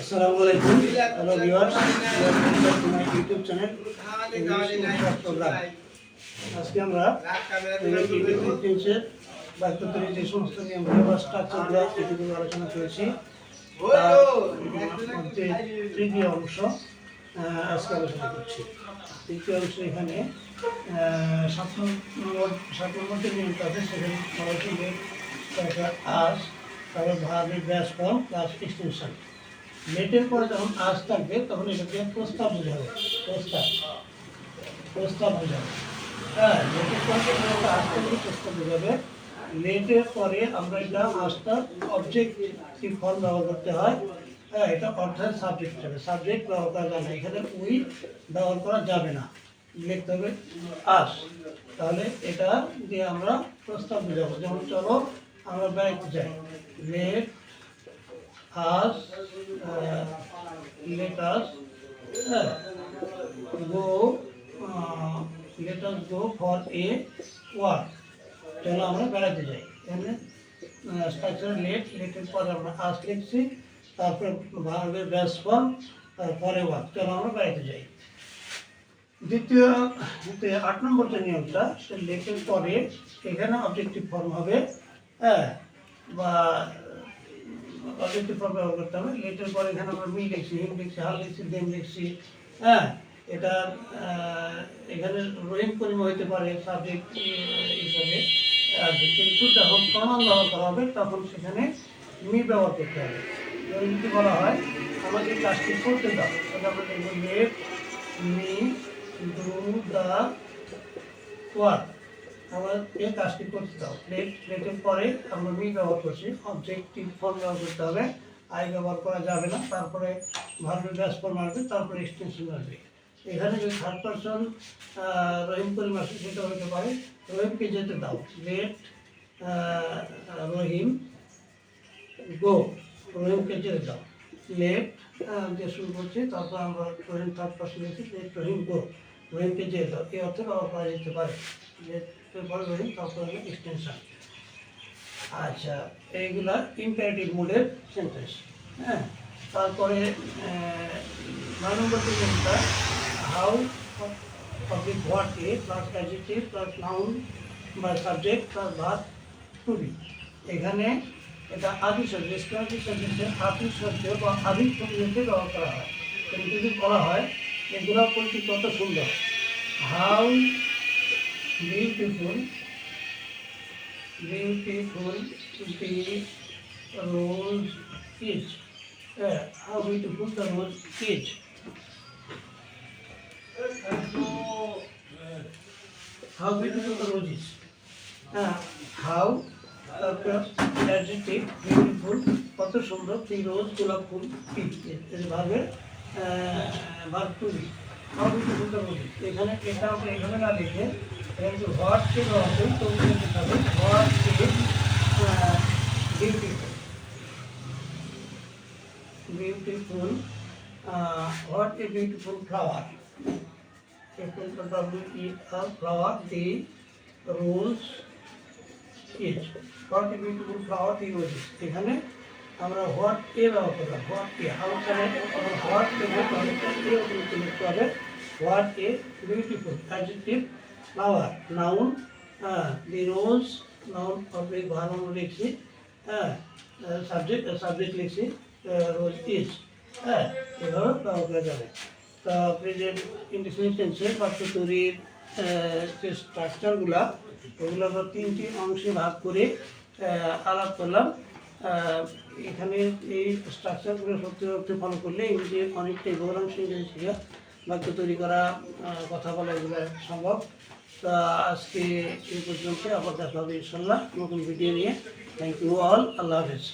Assalamualaikum, hello viewers, welcome back to my YouTube channel. আজকে আমরা বাক্যতরীর যে সমস্ত নিয়মগুলো বা স্ট্রাকচারগুলো এগুলো আলোচনা করেছি তার মধ্যে তৃতীয় অংশ আজকে আলোচনা করছি। তৃতীয় অংশ এখানে 7 নম্বর যে নিয়মটা আছে সেখানে আস তারপর ভার্বের ব্যাস ফর্ম প্লাস এক্সটেনশন। লেটের পরে যখন আস থাকবে তখন এটাকে প্রস্তাব বোঝাবে। প্রস্তাব বোঝাবে, হ্যাঁ, লেটের পরে আস থাকলে প্রস্তাব বোঝাবে। লেটের পরে আমরা এটা আসটা অবজেক্টিভ ফর্ম ব্যবহার করতে হয়। হ্যাঁ, এটা অর্থাৎ সাবজেক্ট হিসাবে সাবজেক্ট ব্যবহার করা যাবে না, এখানে উই ব্যবহার করা যাবে না, লিখতে হবে আস। তাহলে এটা দিয়ে আমরা প্রস্তাব বোঝাবো। যেমন চলো আমরা বেড়াইতে যাই, let us go for a walk. চলো আমরা বেড়াতে যাই। এখানে স্ট্রাকচার লেটের পরে আমরা আস লিখছি, তারপরে ভার্বের ব্যাস ফর্ম, তারপরে ওয়াক। চলো আমরা বেড়াতে যাই। দ্বিতীয় 8 নম্বর যে নিয়মটা, সে লেটের পরে এখানে অবজেক্টিভ ফর্ম হবে, হ্যাঁ, বা অবজেক্টিভ ফর্ম ব্যবহার করতে হবে। লেটের পরে এখানে আমরা মি লিখছি, হিম লিখছি, হাল লিখছি, দেম লিখছি, হ্যাঁ। এটা এখানে রহিম করিম হইতে পারে সাবজেক্ট হিসাবে, কিন্তু যখন প্রমাণ ব্যবহার করা হবে তখন সেখানে মি ব্যবহার করতে হবে। যদি বলা হয় আমাকে কাজটি করতে দাও, তাহলে আমরা দেখব let me do the work. আমাকে কাজটি করতে দাও। লেটের পরে আমরা মি ব্যবহার করছি, অবজেক্টিভ ফর্ম ব্যবহার করতে হবে, আই ব্যবহার করা যাবে না। তারপরে ভার্বের ব্যাস ফর্ম আসবে, তারপরে এক্সটেনশন আসবে। এখানে যদি থার্ড পারসন রহিম করিম আসে সেটা হতে পারে রহিমকে যেতে দাও, লেট রহিম গো, রহিমকে যেতে দাও। লেট দিয়ে শুরু করছি, তারপর আমরা রহিম থার্ড পারসন লিখছি, লেট রহিম গো, রহিমকে যেতে দাও, এই অর্থে ব্যবহার করা যেতে পারে। লেটের পরে রহিম, তারপরে এক্সটেনশন। আচ্ছা, এইগুলা ইম্পারেটিভ মোডের সেন্টেন্স, হ্যাঁ। তারপরে 9 নম্বর যেটা how object what a plus adjective plus noun বা subject plus verb to be. এখানে এটা আদি শব্দ, রেসপিরেটরি সেন্টেন্সে আদি শব্দ বা আদি শব্দকে ব্যবহার করা হয়। কিন্তু যদি বলা হয় এগুলো পরিচিত কত সুন্দর, how beautiful the rose is, how beautiful the rose is. How beautiful the rose is. How adjective beautiful কত সুন্দর, the rose গোলাপ ফুল is ভার্বের verb to be. How beautiful the rose is, এখানে এটা আমরা এভাবে না লিখে কিন্তু হোয়াট কে ব্যবহার করি, তো লিখতে হবে what is beautiful. Beautiful, what a beautiful flower. A flower, the rose is. What a beautiful flower, the rose is. এখানে আমরা হোয়াট এ ব্যবহার করলাম, হোয়াট এ হোয়াট লিখতে হবে what a beautiful adjective flower, noun the rose, noun object verb আমরা লিখছি, হ্যাঁ, subject লিখছি রোজ ইজ, হ্যাঁ, এভাবে ব্যবহার করা যাবে। তা প্রেজেন্ট ইন্ডিফিনিট টেন্সের বাক্য তৈরির যে স্ট্রাকচারগুলো, ওগুলো আমরা 3টি অংশে ভাগ করে আলাপ করলাম। এখানে এই স্ট্রাকচারগুলো সত্যি ফলো করলে ইংরেজি অনেকটাই বহুলাংশ ইংরেজি শেখা, বাক্য তৈরি করা, কথা বলা, এগুলো সম্ভব। তা আজকে এই পর্যন্ত, আবার দেখা হবে ইনশাল্লাহ নতুন ভিডিও নিয়ে। থ্যাংক ইউ অল, আল্লাহ হাফেজ।